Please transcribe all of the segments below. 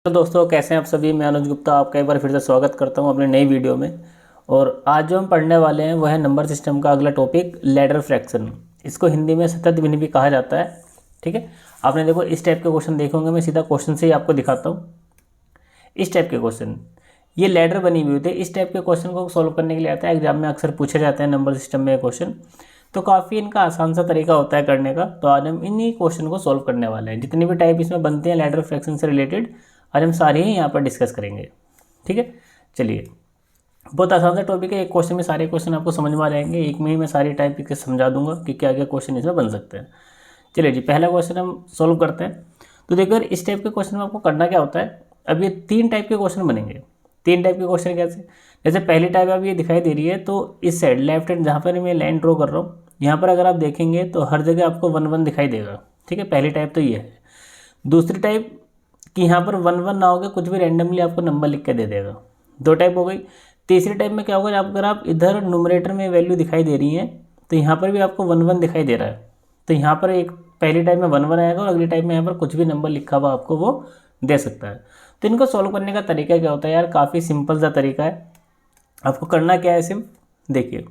तो दोस्तों कैसे हैं आप सभी। मैं अनुज गुप्ता आपका एक बार फिर से स्वागत करता हूं अपनी नई वीडियो में। और आज जो हम पढ़ने वाले हैं वह है नंबर सिस्टम का अगला टॉपिक लैडर फ्रैक्शन। इसको हिंदी में सतत भिन्न भी कहा जाता है। ठीक है, आपने देखो इस टाइप के क्वेश्चन देखे होंगे। मैं सीधा क्वेश्चन से ही आपको दिखाता हूँ। इस टाइप के क्वेश्चन, ये लैडर बनी हुई होती है। इस टाइप के क्वेश्चन को सॉल्व करने के लिए आता है, एग्जाम में अक्सर पूछे जाते हैं नंबर सिस्टम में क्वेश्चन। तो काफ़ी इनका आसान सा तरीका होता है करने का। तो आज हम इन्हीं क्वेश्चन को सॉल्व करने वाले हैं। जितने भी टाइप इसमें बनते हैं लैडर फ्रैक्शन से रिलेटेड, आज हम सारे ही यहाँ पर डिस्कस करेंगे। ठीक है, चलिए। बहुत आसान सा टॉपिक है। एक क्वेश्चन में सारे क्वेश्चन आपको समझ में आ जाएंगे। एक में ही मैं सारी टाइप के समझा दूंगा कि क्या क्या क्वेश्चन इसमें बन सकते हैं। चलिए जी, पहला क्वेश्चन हम सॉल्व करते हैं। तो देखो इस टाइप के क्वेश्चन में आपको करना क्या होता है। अब ये 3 टाइप के क्वेश्चन बनेंगे। 3 टाइप के क्वेश्चन कैसे, जैसे पहली टाइप अब ये दिखाई दे रही है, तो इस साइड लेफ्ट हैंड जहाँ पर मैं लाइन ड्रॉ कर रहा हूँ, यहाँ पर अगर आप देखेंगे तो हर जगह आपको 1 1 दिखाई देगा। ठीक है, पहली टाइप तो ये है। दूसरी टाइप कि यहाँ पर 1 1 ना होगा, कुछ भी रैंडमली आपको नंबर लिख के दे देगा। 2 टाइप हो गई। तीसरी टाइप में क्या होगा, अगर आप इधर न्यूमरेटर में वैल्यू दिखाई दे रही है तो यहाँ पर भी आपको 1 1 दिखाई दे रहा है। तो यहाँ पर एक पहली टाइप में 1 1 आएगा और अगली टाइप में यहाँ पर कुछ भी नंबर लिखा हुआ आपको वो दे सकता है। तो इनको सॉल्व करने का तरीका क्या होता है यार, काफ़ी सिंपल सा तरीका है। आपको करना क्या है, सिर्फ देखिए,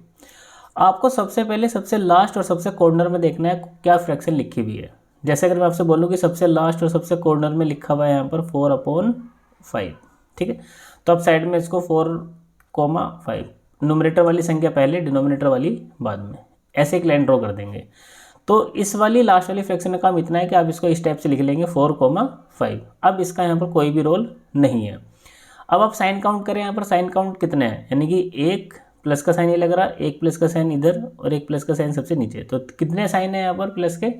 आपको सबसे पहले सबसे लास्ट और सबसे कॉर्नर में देखना है क्या फ्रैक्शन लिखी हुई है। जैसे अगर मैं आपसे बोलूँ कि सबसे लास्ट और सबसे कॉर्नर में लिखा हुआ है यहाँ पर 4/5। ठीक है, तो आप साइड में इसको 4,5, न्यूमरेटर वाली संख्या पहले, डिनोमिनेटर वाली बाद में, ऐसे एक लाइन ड्रॉ कर देंगे। तो इस वाली लास्ट वाली फ्रैक्शन का काम इतना है कि आप इसको इस टाइप से लिख लेंगे 4,5। अब इसका यहाँ पर कोई भी रोल नहीं है। अब आप साइन काउंट करें, यहाँ पर साइन काउंट कितने हैं, यानी कि एक प्लस का साइन ये लग रहा है, एक प्लस का साइन इधर और एक प्लस का साइन सबसे नीचे। तो कितने साइन है यहाँ पर प्लस के,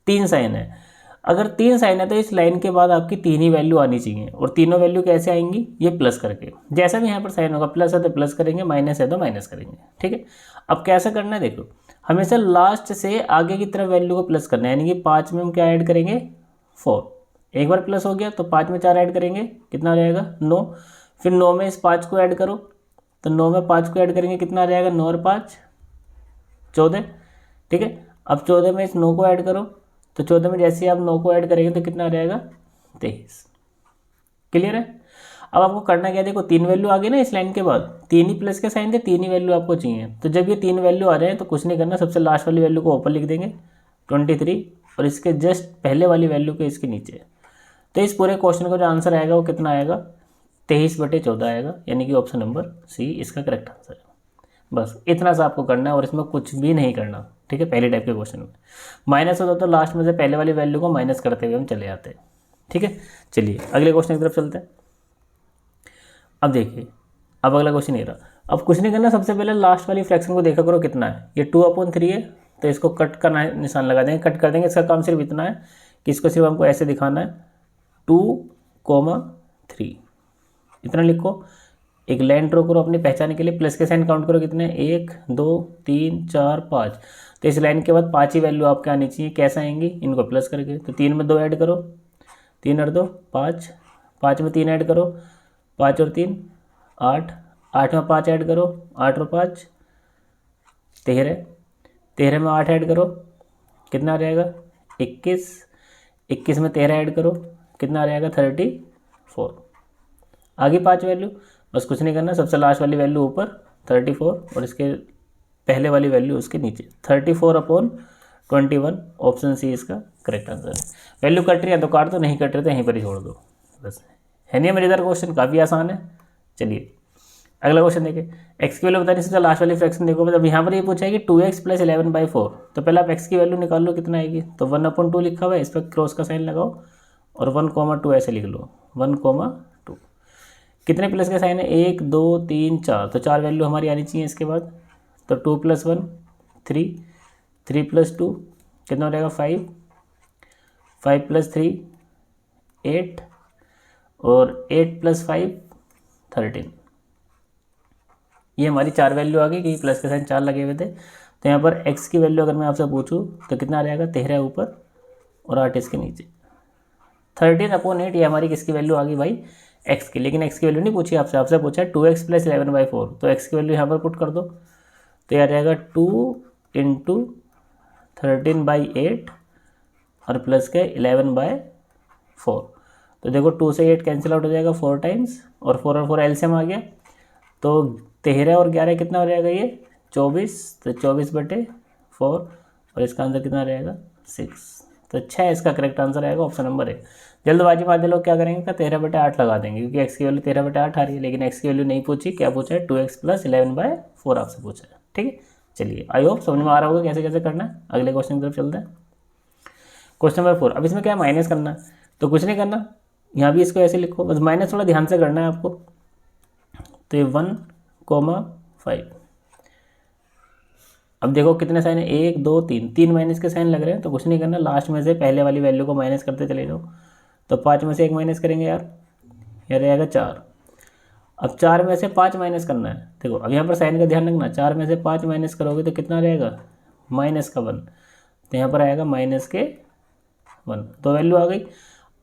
3 साइन है। अगर 3 साइन है तो इस लाइन के बाद आपकी 3 ही वैल्यू आनी चाहिए। और तीनों वैल्यू कैसे आएंगी, ये प्लस करके। जैसा भी यहाँ पर साइन होगा, प्लस है तो प्लस करेंगे, माइनस है तो माइनस करेंगे। ठीक है, अब कैसे करना है देखो, हमेशा लास्ट से आगे की तरफ वैल्यू को प्लस करना है। यानी कि 5 में हम क्या ऐड करेंगे, 4। एक बार प्लस हो गया तो 5 में 4 ऐड करेंगे, कितना आ जाएगा, 9। फिर 9 में इस 5 को ऐड करो, तो 9 में 5 को ऐड करेंगे, कितना आ जाएगा, 9 और 5 14। ठीक है, अब 14 में इस 9 को ऐड करो, तो 14 में जैसे ही आप 9 को ऐड करेंगे तो कितना आ जाएगा, 23। क्लियर है। अब आपको करना क्या है, देखो 3 वैल्यू आ गई ना इस लाइन के बाद, 3 ही प्लस के साइन थे, 3 ही वैल्यू आपको चाहिए। तो जब ये 3 वैल्यू आ रहे हैं तो कुछ नहीं करना, सबसे लास्ट वाली वैल्यू को ऊपर लिख देंगे 23, और इसके जस्ट पहले वाली वैल्यू के इसके नीचे। तो इस पूरे क्वेश्चन का जो आंसर आएगा वो कितना आएगा, 23/14 आएगा, यानी कि ऑप्शन नंबर सी इसका करेक्ट आंसर है। बस इतना सा आपको करना है और इसमें कुछ भी नहीं करना। ठीक है, पहले टाइप के क्वेश्चन में माइनस होता तो लास्ट में से पहले वाली वैल्यू को माइनस करते हुए हम चले जाते हैं। ठीक है, चलिए अगले क्वेश्चन की तरफ चलते हैं। अब देखिए, अब अगला क्वेश्चन ये रहा। अब कुछ नहीं करना, सबसे पहले लास्ट वाली फ्रैक्शन को देखा करो कितना है। ये 2/3 है, तो इसको कट का निशान लगा देंगे, कट कर देंगे। इसका काम सिर्फ इतना है कि इसको सिर्फ हमको ऐसे दिखाना है, 2,3 इतना लिखो। एक लाइन ड्रॉ करो अपनी पहचान के लिए, प्लस के साइन काउंट करो कितने, 1 2 3 4 5। तो इस लाइन के बाद 5 ही वैल्यू आपके आनी चाहिए। कैसे आएंगी, इनको प्लस करके। तो 3 में 2 ऐड करो, 3 और 2 5, 5 में 3 ऐड करो, 5 और 3 8, 8 में 5 ऐड करो, 8 और 5 13, 13 में 8 ऐड करो, कितना आ जाएगा, 21, 21 में 13 ऐड करो, कितना आ जाएगा, 34। आगे 5 वैल्यू, बस कुछ नहीं करना, सबसे लास्ट वाली वैल्यू ऊपर 34 और इसके पहले वाली वैल्यू उसके नीचे, 34/21। ऑप्शन सी इसका करेक्ट आंसर है। वैल्यू कट रही है तो काट दो, नहीं कट रही तो यहीं पर ही छोड़ दो। बस है नहीं मजेदार क्वेश्चन, काफ़ी आसान है। चलिए अगला क्वेश्चन देखिए। एक्स की वैल्यू बताने से लास्ट वाली फ्रैक्शन देखो। मतलब यहाँ पर ये पूछा है कि 2x + 11/4। तो पहले आप x की वैल्यू निकाल लो कितना आएगी। तो 1/2 लिखा हुआ है, इस पर क्रॉस का साइन लगाओ और 1,2 ऐसे लिख लो, 1,2। कितने प्लस के साइन है, 1 2 3 4। तो 4 वैल्यू हमारी आनी चाहिए इसके बाद। तो 2 + 1 3, 3 + 2 कितना हो जाएगा, 5, 5 + 3 8, और 8 + 5 13। ये हमारी 4 वैल्यू आ गई, क्योंकि प्लस के साइन 4 लगे हुए थे। तो यहाँ पर x की वैल्यू अगर मैं आपसे पूछूँ तो कितना आ जाएगा, 13 ऊपर और 8 इसके नीचे, 13/8। ये हमारी किसकी वैल्यू आ गई भाई, x की। लेकिन x की वैल्यू नहीं पूछी आपसे, आपसे पूछा है 2x + 11/4। तो x की वैल्यू यहाँ पर पुट कर दो, तो यह आ जाएगा 2 × 13/8 और प्लस के 11/4। तो देखो 2 से 8 कैंसिल आउट हो जाएगा 4 टाइम्स, और 4 और 4 एलसीएम आ गया, तो 13 और 11 कितना हो जाएगा ये 24, तो 24/4, और इसका आंसर कितना रहेगा 6। तो 6 इसका करेक्ट आंसर आएगा, ऑप्शन नंबर है। जल्दबाजी में आधे लोग क्या करेंगे का 13/8 लगा देंगे, क्योंकि एक्स की वैल्यू 13/8 आ रही है, लेकिन एक्स की वैल्यू नहीं पूछी, क्या पूछा है 2x + 11/4 आपसे पूछा है। ठीक है, चलिए आई होप समझ में आ रहा होगा कैसे कैसे करना है। अगले क्वेश्चन की तरफ चलते हैं। Question number 4। अब इसमें क्या माइनस करना है, तो कुछ नहीं करना, यहाँ भी इसको ऐसे लिखो, बस माइनस थोड़ा ध्यान से करना है आपको। तो ये 1,5। अब देखो कितने साइन है, 1 2 3, 3 माइनस के साइन लग रहे हैं, तो कुछ नहीं करना, लास्ट में से पहले वाली वैल्यू को माइनस करते चले जाओ। तो 5 में से 1 माइनस करेंगे यार, यह रहेगा 4। अब 4 में से 5 माइनस करना है, देखो अब यहाँ पर साइन का ध्यान रखना, 4 में से 5 माइनस करोगे तो कितना रहेगा -1, तो यहाँ पर आएगा -1, तो वैल्यू आ गई।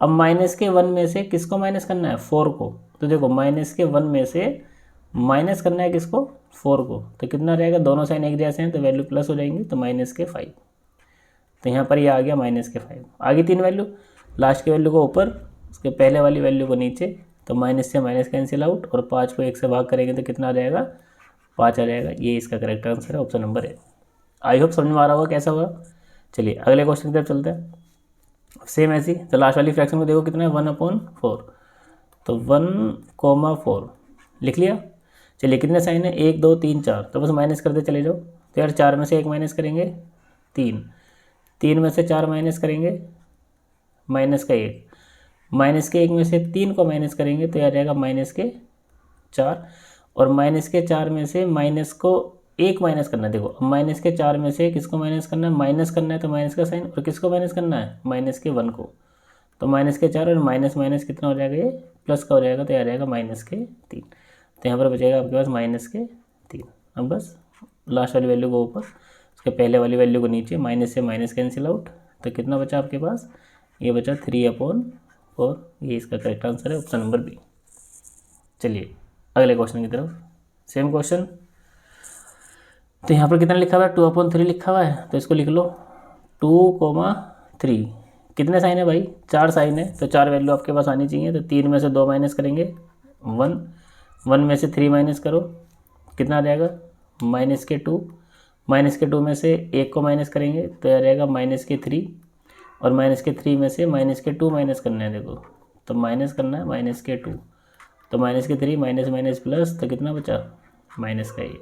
अब -1 में से किसको माइनस करना है, 4 को, तो देखो -1 में से माइनस करना है किसको, 4 को, तो कितना रहेगा, दोनों साइन एक जैसे हैं तो वैल्यू प्लस हो जाएंगी, तो -5। तो यहाँ पर ये आ गया -5, आगे 3 वैल्यू, लास्ट की वैल्यू को ऊपर, उसके पहले वाली वैल्यू को नीचे, तो माइनस से माइनस कैंसिल आउट, और 5 को 1 से भाग करेंगे तो कितना आ जाएगा 5 आ जाएगा। ये इसका करेक्ट आंसर है, ऑप्शन नंबर है। आई होप समझ में आ रहा होगा कैसा होगा। चलिए अगले क्वेश्चन की तरफ चलते हैं। सेम ऐसी, तो लास्ट वाली फ्रैक्शन में देखो कितना है 1/4, तो 1,4 लिख लिया। चलिए कितने साइन है, 1 2 3 4, तो बस माइनस करते चले जाओ। तो यार 4 में से 1 माइनस करेंगे 3, 3 में से 4 माइनस करेंगे -1, -1 में से 3 को माइनस करेंगे तो यार रहेगा -4, और -4 में से माइनस को 1 माइनस करना है। देखो -4 में से किसको माइनस करना है, माइनस करना है तो माइनस का साइन, और किसको माइनस करना है -1 को, तो -4 और माइनस माइनस कितना हो जाएगा, ये प्लस का हो जाएगा, तो यार रहेगा -3। तो यहाँ पर बचेगा आपके पास -3। अब बस लास्ट वाली वैल्यू को ऊपर, उसके पहले वाली वैल्यू को नीचे, माइनस से माइनस कैंसिल आउट, तो कितना बचा आपके पास, ये बचा 3/4। ये इसका करेक्ट आंसर है, ऑप्शन नंबर बी। चलिए अगले क्वेश्चन की तरफ, सेम क्वेश्चन। तो यहाँ पर कितना लिखा हुआ है 2/3 लिखा हुआ है, तो इसको लिख लो 2,3। कितने साइन है भाई, 4 साइन है, तो 4 वैल्यू आपके पास आनी चाहिए। तो 3 में से 2 माइनस करेंगे 1, 1 में से 3 माइनस करो, कितना आ जाएगा -2, -2 में से 1 को माइनस करेंगे तो यह रहेगा -3, और -3 में से -2 माइनस करना है, देखो तो माइनस करना है -2, तो -3 माइनस प्लस, तो कितना बचा -1।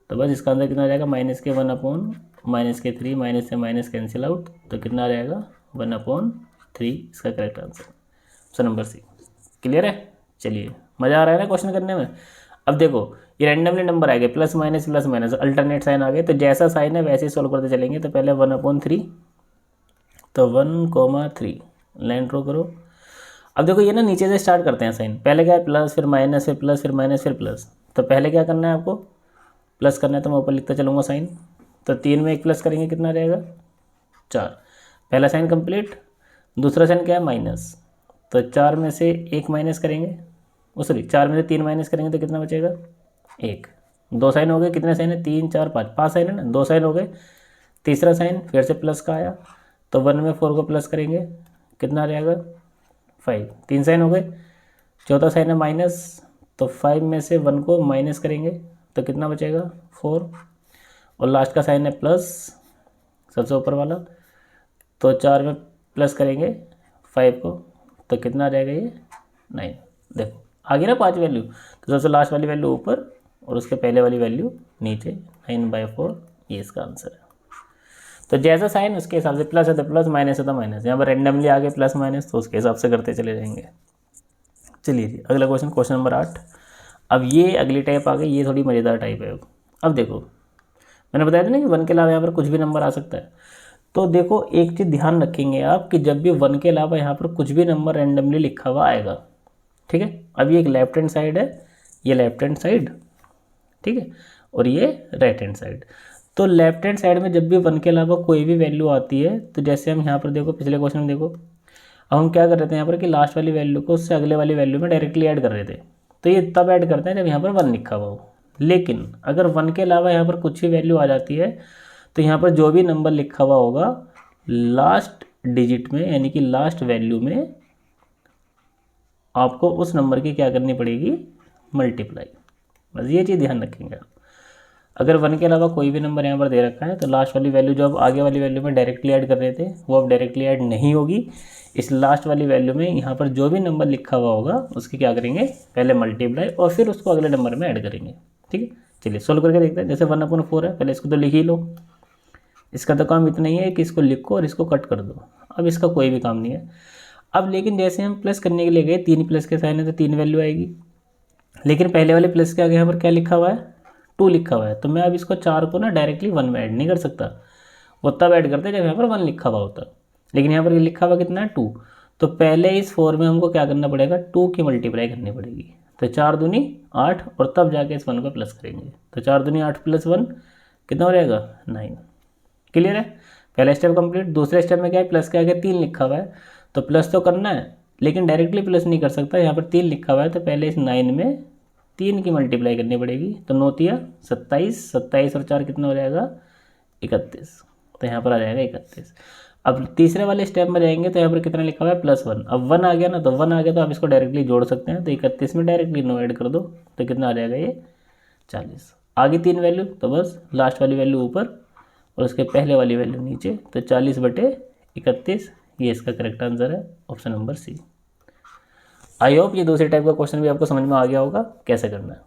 तो बस इसका आंसर कितना आ जाएगा -1/-3, माइनस से माइनस कैंसिल आउट, तो कितना आ जाएगा 1/3, इसका correct answer option number C. Clear है। चलिए मज़ा आ रहा है ना क्वेश्चन करने में। अब देखो ये रैंडमली नंबर आ गए, प्लस माइनस अल्टरनेट साइन आ गए, तो जैसा साइन है वैसे ही सोल्व करते चलेंगे। तो पहले 1/3, तो 1,3 लाइन ड्रॉ करो। अब देखो ये ना नीचे से स्टार्ट करते हैं साइन, पहले क्या है प्लस, फिर माइनस, फिर प्लस, फिर माइनस, फिर प्लस। तो पहले क्या करना है आपको, प्लस करना है, तो मैं ऊपर लिखता चलूँगा साइन। तो 3 में 1 प्लस करेंगे कितना रहेगा 4, पहला साइन कंप्लीट। दूसरा साइन क्या है माइनस, तो 4 में से 1 माइनस करेंगे, सॉरी 4 में से 3 माइनस करेंगे तो कितना बचेगा 1। 2 साइन हो गए, कितने साइन है 3 4 5 साइन है ना, 2 साइन हो गए। तीसरा साइन फिर से प्लस का आया, तो 1 में 4 को प्लस करेंगे कितना रहेगा 5, 3 साइन हो गए। चौथा साइन है माइनस, तो 5 में से 1 को माइनस करेंगे तो कितना बचेगा 4, और लास्ट का साइन है प्लस, सबसे ऊपर वाला, तो 4 में प्लस करेंगे 5 को, तो कितना रहेगा ये 9। देखो आ गई ना 5 वैल्यू, तो सबसे लास्ट वाली वैल्यू ऊपर और उसके पहले वाली वैल्यू नीचे, 9/4, ये इसका आंसर है। तो जैसा साइन उसके हिसाब से, प्लस है तो प्लस, माइनस है तो माइनस, यहाँ पर रैंडमली आगे प्लस माइनस, तो उसके हिसाब से करते चले जाएंगे। चलिए जी अगला क्वेश्चन, क्वेश्चन नंबर 8। अब ये अगली टाइप आ गई, ये थोड़ी मज़ेदार टाइप है। अब देखो मैंने बताया था ना कि 1 के अलावा यहाँ पर कुछ भी नंबर आ सकता है। तो देखो एक चीज़ ध्यान रखेंगे आप कि जब भी 1 के अलावा यहाँ पर कुछ भी नंबर रैंडमली लिखा हुआ आएगा, ठीक है। अब ये एक लेफ्ट हैंड साइड है, ये लेफ्ट हैंड साइड, ठीक है, और ये राइट हैंड साइड। तो लेफ्ट हैंड साइड में जब भी 1 के अलावा कोई भी वैल्यू आती है, तो जैसे हम यहाँ पर देखो पिछले क्वेश्चन में देखो, अब हम क्या कर रहे थे यहाँ पर कि लास्ट वाली वैल्यू को उससे अगले वाली वैल्यू में डायरेक्टली ऐड कर रहे थे। तो ये तब ऐड करते हैं जब यहाँ पर 1 लिखा हुआ हो। लेकिन अगर 1 के अलावा यहाँ पर कुछ ही वैल्यू आ जाती है, तो यहाँ पर जो भी नंबर लिखा हुआ होगा लास्ट डिजिट में, यानी कि लास्ट वैल्यू में आपको उस नंबर की क्या करनी पड़ेगी, मल्टीप्लाई। बस ये चीज़ ध्यान रखेंगे आप। अगर 1 के अलावा कोई भी नंबर यहाँ पर दे रखा है तो लास्ट वाली वैल्यू जो आप आगे वाली वैल्यू में डायरेक्टली ऐड कर रहे थे वो अब डायरेक्टली ऐड नहीं होगी। इस लास्ट वाली वैल्यू में यहाँ पर जो भी नंबर लिखा हुआ होगा उसकी क्या करेंगे, पहले मल्टीप्लाई और फिर उसको अगले नंबर में ऐड करेंगे। ठीक है, चलिए सोल्व करके देखते हैं। जैसे 1/4 है, पहले इसको तो लिख ही लो। इसका तो काम इतना ही है कि इसको लिखो और इसको कट कर दो। अब इसका कोई भी काम नहीं है। अब लेकिन जैसे हम प्लस करने के लिए गए, 3 प्लस के साइन है तो 3 वैल्यू आएगी, लेकिन पहले वाले प्लस के आगे यहाँ पर क्या लिखा हुआ है, 2 लिखा हुआ है। तो मैं अब इसको 4 को ना डायरेक्टली 1 में ऐड नहीं कर सकता, वो तब ऐड करते जब यहाँ पर 1 लिखा हुआ होता। लेकिन यहाँ पर लिखा हुआ कितना है, 2। तो पहले इस 4 में हमको क्या करना पड़ेगा, 2 की मल्टीप्लाई करनी पड़ेगी। तो 4 दूनी 8 और तब जाके इस 1 को प्लस करेंगे। तो 4 दूनी 8 + 1 कितना हो जाएगा, 9। क्लियर है, पहला स्टेप कंप्लीट। दूसरे स्टेप में क्या है, प्लस के आगे 3 लिखा हुआ है तो प्लस तो करना है लेकिन डायरेक्टली प्लस नहीं कर सकता। यहाँ पर 3 लिखा हुआ है तो पहले इस 9 में 3 की मल्टीप्लाई करनी पड़ेगी। तो 9 × 27, 27 और 4 कितना हो जाएगा, 31। तो यहाँ पर आ जाएगा 31। अब तीसरे वाले स्टेप में जाएंगे तो यहाँ पर कितना लिखा हुआ है, +1। अब 1 आ गया ना, तो 1 आ गया तो आप इसको डायरेक्टली जोड़ सकते हैं। तो 31 में डायरेक्टली 9 ऐड कर दो तो कितना आ जाएगा, ये 40। आगे 3 वैल्यू तो बस लास्ट वाली वैल्यू ऊपर और उसके पहले वाली वैल्यू नीचे। तो 40/31, ये इसका करेक्ट आंसर है, option number C. I hope ये दूसरे टाइप का क्वेश्चन भी आपको समझ में आ गया होगा कैसे करना है।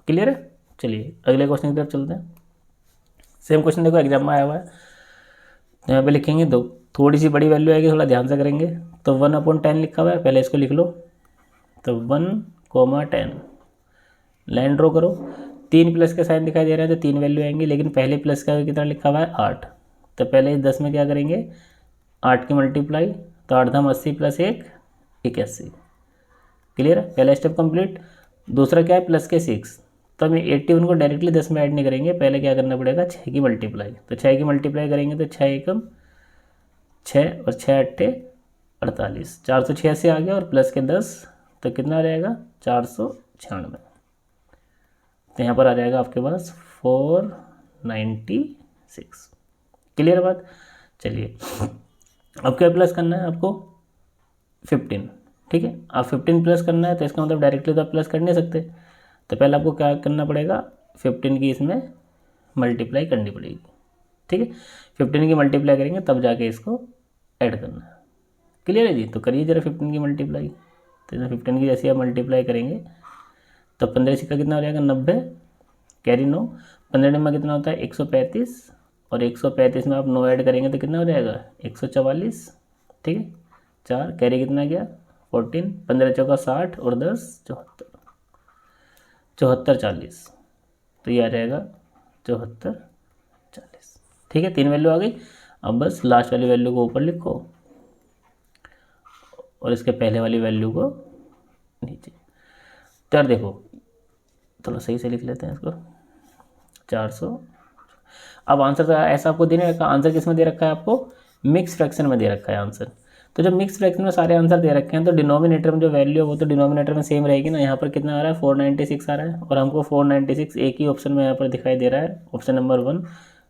क्लियर है, चलिए अगले क्वेश्चन की तरफ चलते हैं। सेम क्वेश्चन देखो एग्जाम में आया हुआ है, तो यहाँ पे लिखेंगे दो, थोड़ी सी बड़ी वैल्यू आएगी, थोड़ा ध्यान से करेंगे। तो 1/10 लिखा हुआ है, पहले इसको लिख लो। तो 1, 10 लाइन ड्रॉ करो। 3 प्लस के साइन दिखाई दे रहा है तो 3 वैल्यू आएंगी, लेकिन पहले प्लस का कितना लिखा हुआ है, 8। तो पहले इस 10 में क्या करेंगे, 8 की मल्टीप्लाई। तो 8 × 80 + 1 81। क्लियर है, पहला स्टेप कंप्लीट। दूसरा क्या है, प्लस के 6। तो हमें 81 को डायरेक्टली 10 में ऐड नहीं करेंगे, पहले क्या करना पड़ेगा, 6 की मल्टीप्लाई। तो 6 की मल्टीप्लाई करेंगे तो 6 एकम 6 और 6 अट्ठे 48, 486 आ गया और प्लस के 10 तो कितना आ जाएगा, 496। तो यहाँ पर आ जाएगा आपके पास 496। क्लियर बात। चलिए अब क्या प्लस करना है आपको, 15। ठीक है, आप 15 प्लस करना है तो इसका मतलब डायरेक्टली तो आप प्लस कर नहीं सकते। तो पहले आपको क्या करना पड़ेगा, 15 की इसमें मल्टीप्लाई करनी पड़ेगी। ठीक है, 15 की मल्टीप्लाई करेंगे तब जाके इसको ऐड करना है। क्लियर है जी, तो करिए जरा 15 की मल्टीप्लाई। तो 15 की जैसे आप मल्टीप्लाई करेंगे तो 15 सिक्का कितना हो जाएगा, 90, कैरी 9। 15 में कितना होता है, 135 और 135 में आप 9 ऐड करेंगे तो कितना हो जाएगा, 144। ठीक है, 4 कैरी कितना गया, 14। 15 चौका 60 और 10 74, 74 40। तो ये आ जाएगा 74 40। ठीक है, 3 वैल्यू आ गई। अब बस लास्ट वाली वैल्यू को ऊपर लिखो और इसके पहले वाली वैल्यू को नीचे। तो यार देखो थोड़ा सही से लिख लेते हैं इसको, 400। अब आंसर तो ऐसा आपको देने रखा, आंसर किस में दे रखा है आपको, मिक्स फ्रैक्शन में दे रखा है आंसर। तो जब मिक्स फ्रैक्शन में सारे आंसर दे रखे हैं तो डिनोमिनेटर में जो वैल्यू है वो तो डिनोमिनेटर में सेम रहेगी ना। यहाँ पर कितना आ रहा है, 496 आ रहा है और हमको 496 एक ही ऑप्शन में यहाँ पर दिखाई दे रहा है, ऑप्शन नंबर 1।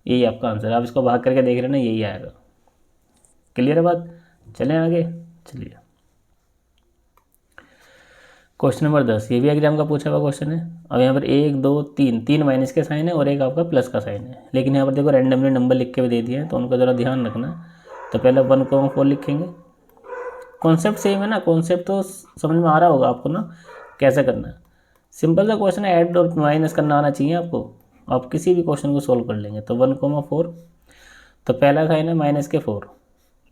यही आपका आंसर है, आप इसको भाग करके देख रहे हैं ना, यही आएगा। क्लियर है बात, चलें आगे। चलिए क्वेश्चन नंबर 10, ये भी एग्जाम का पूछा हुआ क्वेश्चन है। अब यहाँ पर 1 2 3 माइनस के साइन है और एक आपका प्लस का साइन है, लेकिन यहाँ पर देखो रैंडमली नंबर लिख के भी दे दिए हैं तो उनका ज़रा ध्यान रखना। तो पहले 1,4 लिखेंगे। कॉन्सेप्ट सेम है ना, कॉन्सेप्ट तो समझ में आ रहा होगा आपको ना कैसे करना है। सिंपल सा क्वेश्चन है, ऐड और माइनस करना आना चाहिए आपको, आप किसी भी क्वेश्चन को सोल्व कर लेंगे। तो 1,4, तो पहला साइन है माइनस के 4।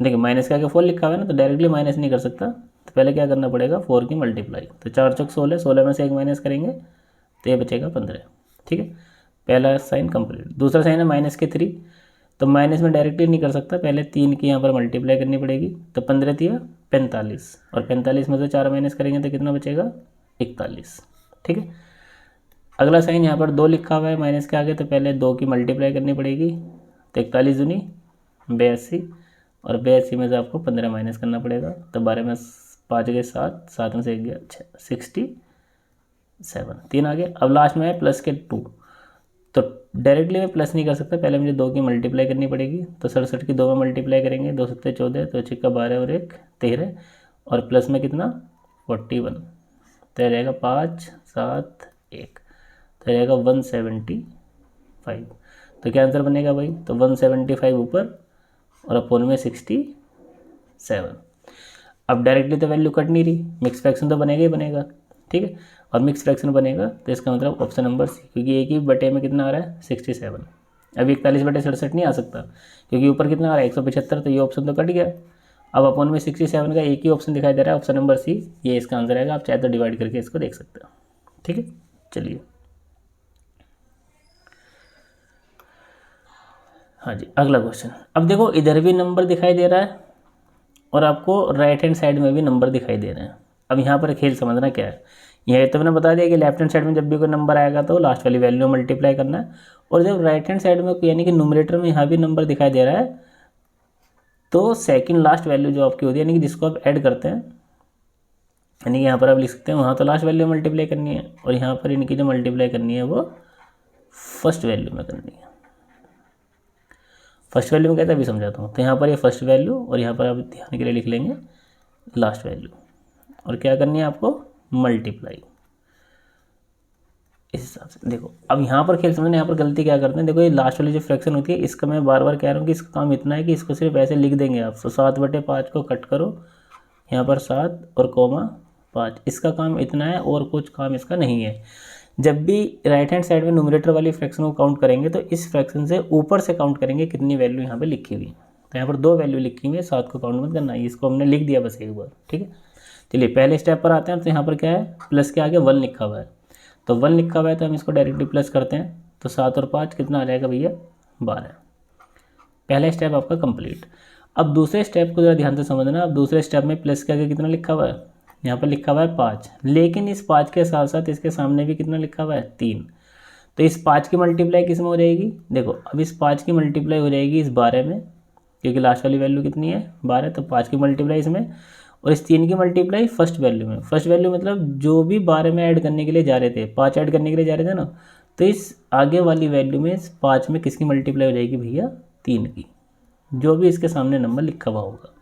देखिए माइनस के आगे 4 लिखा हुआ है ना, तो डायरेक्टली माइनस नहीं कर सकता, तो पहले क्या करना पड़ेगा, 4 की मल्टीप्लाई। तो 4 चौक 16, 16 में से 1 माइनस करेंगे तो ये बचेगा 15। ठीक है, पहला साइन कंप्लीट। दूसरा साइन है माइनस के 3, तो माइनस में डायरेक्टली नहीं कर सकता, पहले 3 की यहाँ पर मल्टीप्लाई करनी पड़ेगी। तो 15 × 45 और 45 में से 4 माइनस करेंगे तो कितना बचेगा, 41। ठीक है, अगला साइन यहाँ पर 2 लिखा हुआ है माइनस के आगे, तो पहले 2 की मल्टीप्लाई करनी पड़ेगी। तो 41 दूनी 82 और 82 में से आपको 15 माइनस करना पड़ेगा। तो 12 में 5 गए 7, 7 में से 1 गया 67, 3 आ गए। अब लास्ट में है प्लस के 2, तो डायरेक्टली मैं प्लस नहीं कर सकता, पहले मुझे 2 की मल्टीप्लाई करनी पड़ेगी। तो 67 की 2 में मल्टीप्लाई करेंगे, 2 7 14, तो 6 का 12 और 1 13 और प्लस में कितना 41, तो रहेगा 5 7 1, तो रहेगा 175। तो क्या आंसर बनेगा भाई? तो 175 ऊपर और अपोन में 67। अब डायरेक्टली तो वैल्यू कट नहीं रही, मिक्स फ्रैक्शन तो बनेगा ही बनेगा, ठीक है। और मिक्स फ्रैक्शन बनेगा तो इसका मतलब ऑप्शन नंबर सी, क्योंकि एक ही बटे में कितना आ रहा है 67। अब 41/67 नहीं आ सकता क्योंकि ऊपर कितना आ रहा है 175, तो ये ऑप्शन तो कट गया। अब अपोन में 67 का एक ही ऑप्शन दिखाई दे रहा है, ऑप्शन नंबर सी, ये इसका आंसर आएगा। आप चाहे तो डिवाइड करके इसको देख सकते हो, ठीक है। चलिए हाँ जी, अगला क्वेश्चन। अब देखो इधर भी नंबर दिखाई दे रहा है और आपको राइट हैंड साइड में भी नंबर दिखाई दे रहे हैं। अब यहाँ पर खेल समझना क्या है, यह तो मैंने बता दिया कि लेफ्ट हैंड साइड में जब भी कोई नंबर आएगा तो लास्ट वाली वैल्यू मल्टीप्लाई करना है, और जब राइट हैंड साइड में यानी कि न्यूमरेटर में यहाँ भी नंबर दिखाई दे रहा है तो सेकंड लास्ट वैल्यू जो आपकी होती है, यानी कि जिसको आप ऐड करते हैं, यानी कि यहाँ पर आप लिख सकते हैं वहाँ तो लास्ट वैल्यू मल्टीप्लाई करनी है और यहाँ पर इनकी जो मल्टीप्लाई करनी है वो फर्स्ट वैल्यू में करनी है। फर्स्ट वैल्यू में कहते हैं अभी समझाता हूँ। तो यहाँ पर ये फर्स्ट वैल्यू और यहाँ पर आप ध्यान के लिए लिख लेंगे लास्ट वैल्यू, और क्या करनी है आपको मल्टीप्लाई इस हिसाब से। देखो अब यहाँ पर खेल समझना, यहाँ पर गलती क्या करते हैं, देखो ये लास्ट वाली जो फ्रैक्शन होती है इसका मैं बार बार कह रहा हूँ कि इसका काम इतना है कि इसको सिर्फ ऐसे लिख देंगे आप। तो 7/5 को कट करो, यहाँ पर 7 और कोमा 5, इसका काम इतना है और कुछ काम इसका नहीं है। जब भी राइट हैंड साइड में न्यूमरेटर वाली फ्रैक्शन को काउंट करेंगे तो इस फ्रैक्शन से ऊपर से काउंट करेंगे कितनी वैल्यू यहाँ पे लिखी हुई। तो यहाँ पर 2 वैल्यू लिखी हुई है, 7 को काउंट मत करना है, इसको हमने लिख दिया बस एक बार, ठीक है। चलिए पहले स्टेप पर आते हैं। तो यहाँ पर क्या है, प्लस के आगे 1 लिखा हुआ है, तो 1 लिखा हुआ है तो हम इसको डायरेक्टली प्लस करते हैं। तो 7 और 5 कितना आ जाएगा भैया 12। पहला स्टेप आपका कंप्लीट। अब दूसरे स्टेप को ज़रा ध्यान से समझना। अब दूसरे स्टेप में प्लस के आगे कितना लिखा हुआ है, यहाँ पर लिखा हुआ है 5, लेकिन इस 5 के साथ साथ इसके सामने भी कितना लिखा हुआ है 3। तो इस 5 की मल्टीप्लाई किस में हो जाएगी, देखो अब इस 5 की मल्टीप्लाई हो जाएगी इस 12 में, क्योंकि लास्ट वाली वैल्यू कितनी है 12, तो 5 की मल्टीप्लाई इसमें, और इस 3 की मल्टीप्लाई फर्स्ट वैल्यू में। फर्स्ट वैल्यू मतलब जो भी 12 में ऐड करने के लिए जा रहे थे, 5 ऐड करने के लिए जा रहे थे ना, तो इस आगे वाली वैल्यू में इस 5 में किसकी मल्टीप्लाई हो जाएगी भैया 3 की, जो भी इसके सामने नंबर लिखा हुआ होगा।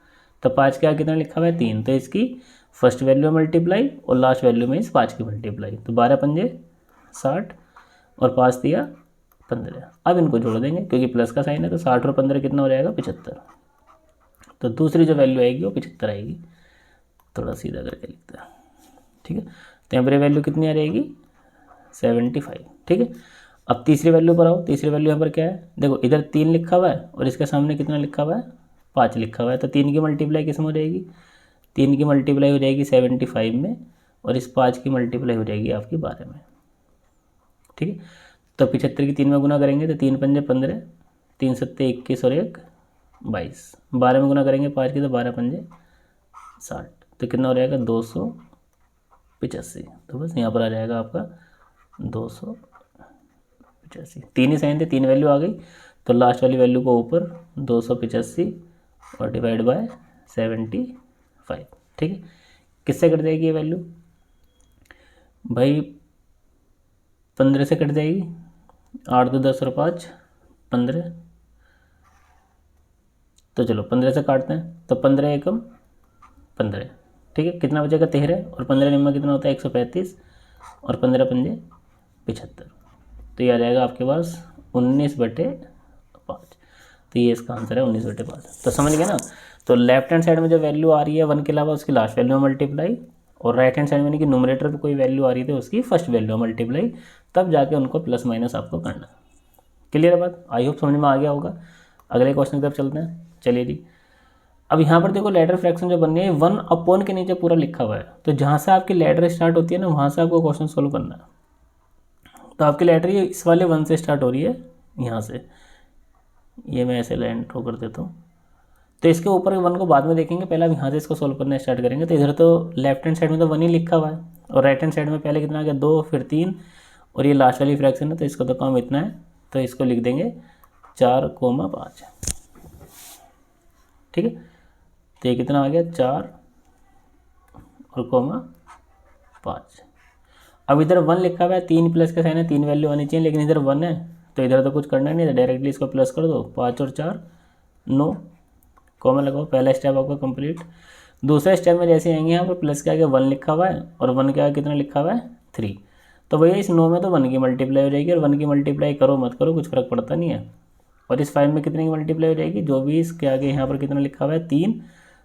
तो 5 के आगे कितना लिखा हुआ है 3, तो इसकी फर्स्ट वैल्यू में मल्टीप्लाई और लास्ट वैल्यू में इस 5 की मल्टीप्लाई। तो 12 पंजे 60 और 5 दिया 15। अब इनको जोड़ देंगे क्योंकि प्लस का साइन है, तो 60 और 15 कितना हो जाएगा 75। तो दूसरी जो वैल्यू आएगी वो 75 आएगी। थोड़ा सीधा करके लिखते हैं, ठीक है। तो यहाँ पर वैल्यू कितनी आ जाएगी 75, ठीक है। अब तीसरी वैल्यू पर आओ। तीसरी वैल्यू यहाँ पर क्या है, देखो इधर 3 लिखा हुआ है और इसके सामने कितना लिखा हुआ है 5 लिखा हुआ है, तो 3 की मल्टीप्लाई किस में हो जाएगी, 3 की मल्टीप्लाई हो जाएगी 75 में, और इस 5 की मल्टीप्लाई हो जाएगी आपकी 12 में, ठीक है। तो 75 की 3 में गुना करेंगे तो 3 पंजे 15, 3 सत्ते 21 और 1 22, 12 में गुना करेंगे 5 की तो 12 पंजे 60, तो कितना हो जाएगा 285। तो बस यहाँ पर आ जाएगा आपका 285। 3 ही साइन थे, 3 वैल्यू आ गई, तो लास्ट वाली वैल्यू को ऊपर 285 और डिवाइड बाय 75, ठीक है। किससे कट जाएगी ये वैल्यू भाई 15 से कट जाएगी, 8 2 10 और 5 15, तो चलो 15 से काटते हैं, तो 15 एकम 15, ठीक है। कितना बचेगा 13, और 15 निम्मा कितना होता है 135, और 15 पंजे 75, तो ये आ जाएगा आपके पास 19/5। तो ये इसका आंसर है 19/5। तो समझ गए ना। तो लेफ्ट हैंड साइड में जो वैल्यू आ रही है 1 के अलावा उसकी लास्ट वैल्यू में मल्टीप्लाई, और राइट हैंड साइड में कि न्यूमरेटर पे कोई वैल्यू आ रही थी उसकी फर्स्ट वैल्यू में मल्टीप्लाई, तब जाके उनको प्लस माइनस आपको करना। क्लियर है बात, आई होप समझ में आ गया होगा। अगले क्वेश्चन की तरफ चलते हैं। चलिए जी, अब यहाँ पर देखो लैडर फ्रैक्शन जो बन रही है 1 अपॉन के नीचे पूरा लिखा हुआ है, तो जहाँ से आपकी लैडर स्टार्ट होती है ना वहाँ से आपको क्वेश्चन सोल्व करना है। तो आपकी लैडर ये इस वाले 1 से स्टार्ट हो रही है, यहाँ से, ये मैं ऐसे लाइन ड्रॉ कर देता हूँ। तो इसके ऊपर 1 को बाद में देखेंगे, पहले अब यहाँ से इसको सोल्व करना स्टार्ट करेंगे। तो इधर तो लेफ्ट हैंड साइड में तो 1 ही लिखा हुआ है, और राइट हैंड साइड में पहले कितना आ गया 2 फिर 3, और ये लास्ट वाली फ्रैक्शन है तो इसका तो काम इतना है, तो इसको लिख देंगे 4,5, ठीक है। तो ये कितना आ गया 4 और कोमा 5। अब इधर 1 लिखा हुआ है, 3 प्लस का साइन है, 3 वैल्यू आनी चाहिए, लेकिन इधर 1 है तो इधर तो कुछ करना नहीं है, डायरेक्टली इसको प्लस कर दो, 5 और 4 9, कॉमा लगाओ। पहला स्टेप आपका कंप्लीट। दूसरे स्टेप में जैसे आएंगे यहाँ पर प्लस के आगे 1 लिखा हुआ है और 1 के आगे कितना लिखा हुआ है 3, तो भैया इस 9 में तो 1 की मल्टीप्लाई हो जाएगी, और 1 की मल्टीप्लाई करो मत करो कुछ फर्क पड़ता नहीं है। और इस 5 में कितने की मल्टीप्लाई हो जाएगी, जो भी इसके आगे यहाँ पर कितना लिखा हुआ है 3,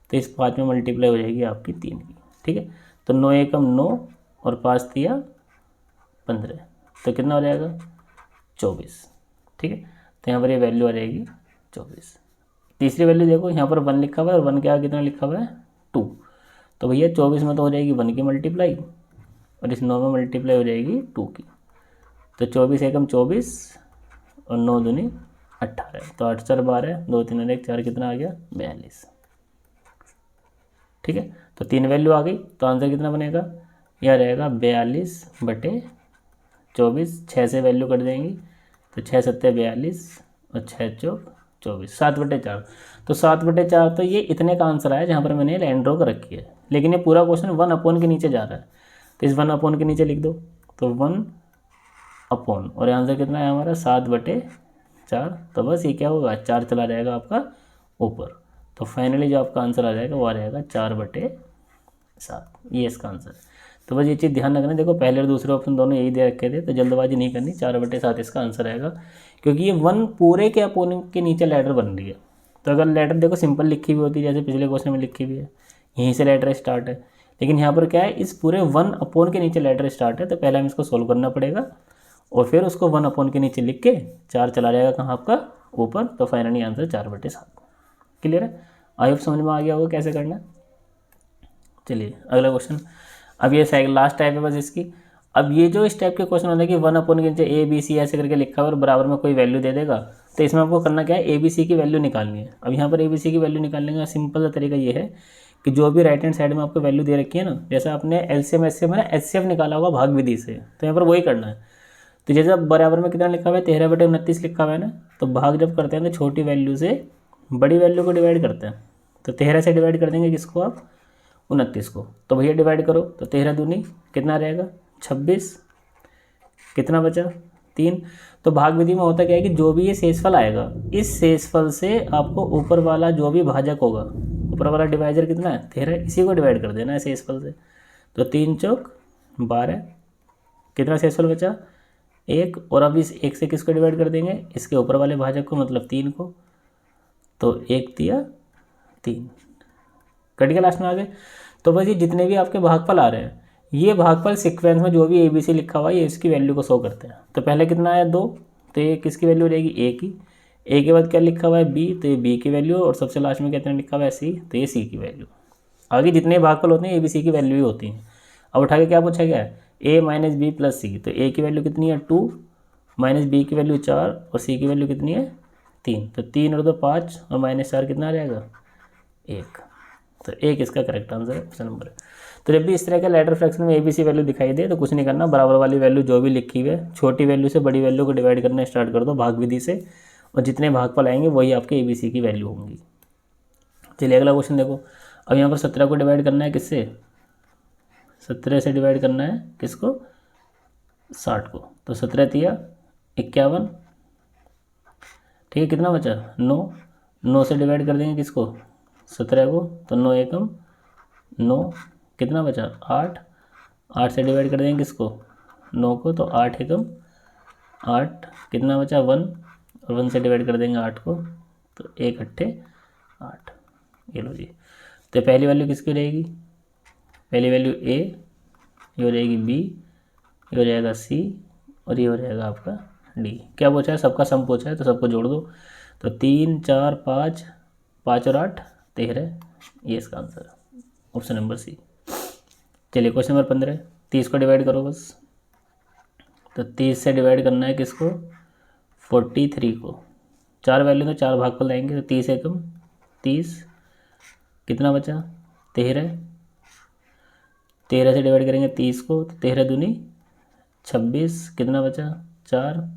तो इस 5 में मल्टीप्लाई हो जाएगी आपकी 3 की। ठीक है, तो 9 एकम 9 और 5 दिया 15, तो कितना हो जाएगा 24। ठीक है, तो यहाँ पर ये वैल्यू आ जाएगी 24। तीसरी वैल्यू देखो, यहाँ पर 1 लिखा हुआ है और 1 के आगे कितना लिखा हुआ है 2, तो भैया 24 में तो हो जाएगी 1 की मल्टीप्लाई और इस 9 में मल्टीप्लाई हो जाएगी 2 की, तो 24 एकम 24 और 9 दूनी 18, तो 8 4 12, 2 3 और 1 4, कितना आ गया 42। ठीक है, तो 3 वैल्यू आ गई, तो आंसर कितना बनेगा, यह रहेगा 42/24। 6 से वैल्यू कट देंगी, तो 6 7 42 और 6 चौक 24, 7/4। तो 7/4 तो ये इतने का आंसर आया जहाँ पर मैंने लाइन ड्रॉ कर रखी है, लेकिन ये पूरा क्वेश्चन 1 अपॉन के नीचे जा रहा है, तो इस 1 अपॉन के नीचे लिख दो, तो 1 अपॉन, और आंसर कितना है हमारा 7/4, तो बस ये क्या होगा 4 चला जाएगा आपका ऊपर, तो फाइनली जो आपका आंसर आ जाएगा वो आ जाएगा 4/7, ये इसका आंसर। तो बस ये चीज़ ध्यान रखना, देखो पहले और दूसरे ऑप्शन दोनों यही दे रखे थे, तो जल्दबाजी नहीं करनी, 4/7 इसका आंसर आएगा, क्योंकि ये 1 पूरे के अपोनेंट के नीचे लेटर बन रही है। तो अगर लेटर देखो सिंपल लिखी हुई होती है जैसे पिछले क्वेश्चन में लिखी हुई है, यहीं से लेटर स्टार्ट है, लेकिन यहाँ पर क्या है, इस पूरे 1 अपॉन के नीचे लेटर स्टार्ट है, तो पहले हमें इसको सोल्व करना पड़ेगा और फिर उसको 1 अपॉन के नीचे लिख के 4 चला जाएगा कहाँ आपका ऊपर, तो फाइनली आंसर 4/7। क्लियर है, आई होप समझ में आ गया होगा कैसे करना है। चलिए अगला क्वेश्चन, अब ये लास्ट टाइप है बस इसकी। अब ये जो इस टाइप के क्वेश्चन होता है कि 1 अपॉन के नीचे ABC ऐसे करके लिखा है और बराबर में कोई वैल्यू दे देगा, तो इसमें आपको करना क्या है, ABC की वैल्यू निकालनी है। अब यहाँ पर ABC की वैल्यू निकालने का सिंपल सा तरीका ये है कि जो भी राइट हैंड साइड में आपको वैल्यू दे रखी है ना, जैसे आपने LCM SCM है ना HCF निकाला होगा भाग विधि से, तो यहाँ पर वही करना है। तो जैसे अब बराबर में कितना लिखा हुआ है 13/29 लिखा हुआ है ना, तो भाग जब करते हैं तो छोटी वैल्यू से बड़ी वैल्यू को डिवाइड करते हैं, तो 13 से डिवाइड कर देंगे किसको आप 29 को, तो भैया डिवाइड करो, तो 13 दूनी कितना रहेगा 26, कितना बचा 3। तो भाग विधि में होता क्या है कि जो भी ये शेषफल आएगा, इस शेषफल से आपको ऊपर वाला जो भी भाजक होगा, ऊपर वाला डिवाइजर कितना है 13, इसी को डिवाइड कर देना है शेषफल से, तो 3 चौक 12, कितना शेषफल बचा 1, और अब इस 1 से किसको डिवाइड कर देंगे, इसके ऊपर वाले भाजक को मतलब 3 को, तो 1 दिया 3, कट गया लास्ट में आगे। तो बस ये जितने भी आपके भागफल आ रहे हैं, ये भागफल सीक्वेंस में जो भी ABC लिखा हुआ है ये इसकी वैल्यू को शो करते हैं। तो पहले कितना आया 2, तो ये किसकी वैल्यू हो जाएगी A की, A के बाद क्या लिखा हुआ है B, तो ये B की वैल्यू, और सबसे लास्ट में कितना लिखा हुआ है C, तो ये C की वैल्यू। आगे जितने भागफल होते हैं ABC की वैल्यू ही होती हैं। अब उठा के क्या पूछा गया है A - B + C, तो A की वैल्यू कितनी है 2, -B की वैल्यू 4 और C की वैल्यू कितनी है 3, तो 3 और 2 5 और -4 कितना आ जाएगा 1, तो 1 इसका करेक्ट आंसर है, ऑप्शन नंबर है। तो जब भी इस तरह का लेटर फ्रैक्शन में ABC वैल्यू दिखाई दे तो कुछ नहीं करना, बराबर वाली वैल्यू जो भी लिखी हुई है छोटी वैल्यू से बड़ी वैल्यू को डिवाइड करना स्टार्ट कर दो भाग विधि से, और जितने भागफल आएंगे वही आपके ABC की वैल्यू होंगी। चलिए अगला क्वेश्चन देखो, अब यहाँ पर 17 को डिवाइड करना है किससे, 17 से डिवाइड करना है किसको 60 को, तो 17 तिया 51, ठीक है, कितना बचा 9, 9 से डिवाइड कर देंगे किसको 17 को, तो 9 एकम 9, कितना बचा 8, 8 से डिवाइड कर देंगे किसको 9 को, तो 8 एकम 8, कितना बचा 1, और 1 से डिवाइड कर देंगे 8 को, तो 1 8 8, ये लो जी। तो पहली वैल्यू किसकी रहेगी, पहली वैल्यू A, ये हो जाएगी B, ये हो जाएगा C, और ये हो जाएगा आपका D। क्या पूछा है, सबका सम पूछा है, तो सबको जोड़ दो, तो 3 4 5, 5 और 8 13, ये इसका आंसर है, ऑप्शन नंबर C। चलिए क्वेश्चन नंबर 15, 30 को डिवाइड करो बस, तो 30 से डिवाइड करना है किसको 43 को, 4 वैल्यू तो 4 भागफल आएंगे, तो 30 एकम 30, कितना बचा 13, 13 से डिवाइड करेंगे 30 को, तो 13 दूनी 26, कितना बचा 4,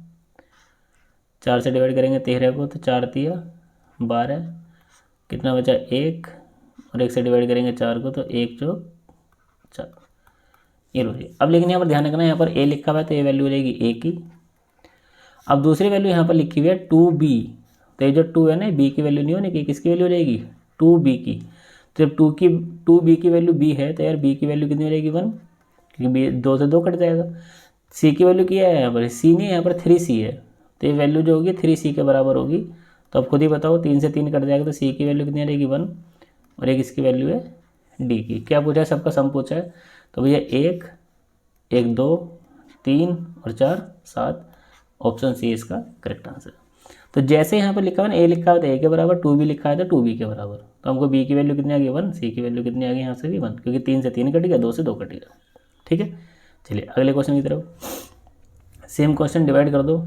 4 से डिवाइड करेंगे 13 को, तो 4 तिया 12, कितना बचा 1, और 1 से डिवाइड करेंगे 4 को, तो 1 चौक 4, ये लो जी। अब लेकिन यहाँ पर ध्यान रखना, यहाँ पर A लिखा हुआ है तो ये वैल्यू हो जाएगी A की। अब दूसरी वैल्यू यहाँ पर लिखी हुई है 2B, तो ये जो 2 है ना B की वैल्यू नहीं होने की, किसकी वैल्यू हो जाएगी 2B की। तो जब टू बी की वैल्यू बी है तो यार बी की वैल्यू कितनी हो जाएगी 1, क्योंकि बी 2 से 2 कट जाएगा। सी की वैल्यू क्या है यहाँ पर, सी नहीं है यहाँ पर 3c है, तो ये वैल्यू जो होगी 3c के बराबर होगी। तो अब खुद ही बताओ 3 से 3 कट जाएगा तो सी की वैल्यू कितनी आ जाएगी 1, और एक इसकी वैल्यू है डी की। क्या पूछा है, सबका सम पूछा है। तो भैया 1 1 2 3 और 4 7, ऑप्शन सी इसका करेक्ट आंसर। तो जैसे यहाँ पर लिखा हुआ ना ए लिखा हुआ था ए के बराबर, टू बी लिखा है तो टू बी के बराबर, तो हमको बी की वैल्यू कितनी आ गई 1, सी की वैल्यू कितनी आ गई यहाँ से भी 1, क्योंकि 3 से 3 कट गया, 2 से 2 कट गया। ठीक है, चलिए अगले क्वेश्चन की तरफ। सेम क्वेश्चन डिवाइड कर दो,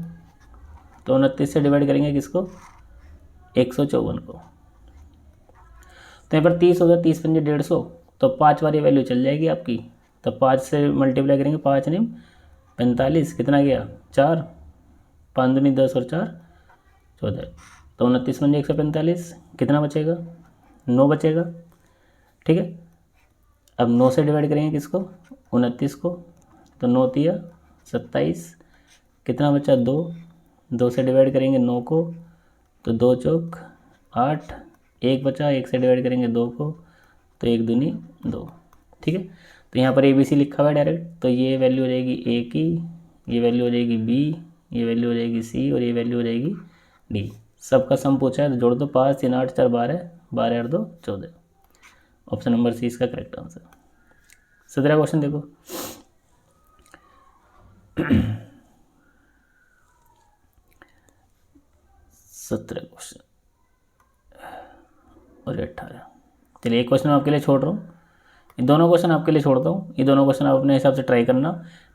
तो 29 से डिवाइड करेंगे किसको, 154 को। तो यहाँ पर 30 होगा, 30 पंजे 150, तो 5 वाली वैल्यू चल जाएगी आपकी। तो 5 से मल्टीप्लाई करेंगे, 5 नहीं 45, कितना गया 4, 5 दूनी 10 और 4 14, तो 29 पंजे 145, कितना बचेगा 9 बचेगा। ठीक है, अब 9 से डिवाइड करेंगे किसको, 29 को, तो 9 तिया 27, कितना बचा 2, 2 से डिवाइड करेंगे 9 को, तो 2 चौक 8, 1 बचा, 1 से डिवाइड करेंगे 2 को, तो 1 दूनी 2। ठीक है, तो यहाँ पर ABC लिखा हुआ है डायरेक्ट, तो ये वैल्यू हो जाएगी A की, ये वैल्यू हो जाएगी B, ये वैल्यू हो जाएगी C और ये वैल्यू हो जाएगी D। सबका सम पूछा है तो जोड़ दो, 5 3 8 4 12, 12 और 2 14, ऑप्शन नंबर सी इसका करेक्ट आंसर। 17 क्वेश्चन देखो। 17 क्वेश्चन और 18। चलिए एक क्वेश्चन आपके लिए छोड़ रहा हूँ, ये दोनों क्वेश्चन आपके लिए छोड़ता हूँ। ये दोनों क्वेश्चन आप अपने हिसाब से ट्राई करना,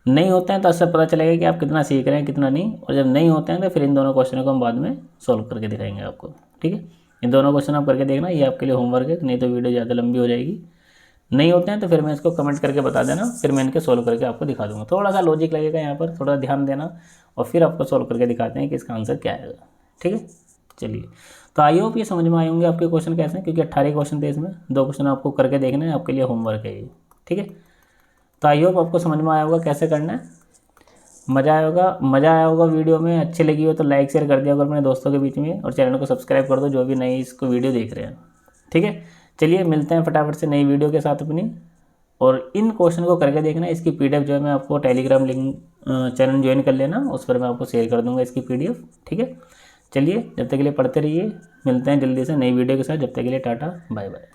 नहीं होते हैं तो इससे पता चलेगा कि आप कितना सीख रहे हैं कितना नहीं, और जब नहीं होते हैं तो फिर इन दोनों क्वेश्चनों को हम बाद में सॉल्व करके दिखाएंगे आपको। ठीक है, इन दोनों क्वेश्चन आप करके देखना, ये आपके लिए होमवर्क है, नहीं तो वीडियो ज़्यादा लंबी हो जाएगी। नहीं होते हैं तो फिर मैं इसको कमेंट करके बता देना, फिर मैं इनके सोल्व करके आपको दिखा दूंगा। थोड़ा सा लॉजिक लगेगा यहाँ पर, थोड़ा ध्यान देना, और फिर आपको सोल्व करके दिखाते हैं कि इसका आंसर क्या आएगा। ठीक है, चलिए तो आई होप ये समझ में आए होंगे आपके क्वेश्चन कैसे हैं, क्योंकि 18 क्वेश्चन थे, इसमें 2 क्वेश्चन आपको करके देखना है, आपके लिए होमवर्क है ये। ठीक है, तो आई होप आपको समझ में आया होगा कैसे करना है, मज़ा आया होगा वीडियो में। अच्छी लगी हो तो लाइक शेयर कर दिया करो अपने दोस्तों के बीच में, और चैनल को सब्सक्राइब कर दो जो भी नई इसको वीडियो देख रहे हैं। ठीक है, चलिए मिलते हैं फटाफट से नई वीडियो के साथ अपनी, और इन क्वेश्चन को करके देखना। इसकी PDF जो है मैं आपको टेलीग्राम लिंक चैनल ज्वाइन कर लेना, उस पर मैं आपको शेयर कर दूंगा इसकी PDF। ठीक है, चलिए जब तक के लिए पढ़ते रहिए, मिलते हैं जल्दी से नई वीडियो के साथ, जब तक के लिए टाटा बाय बाय।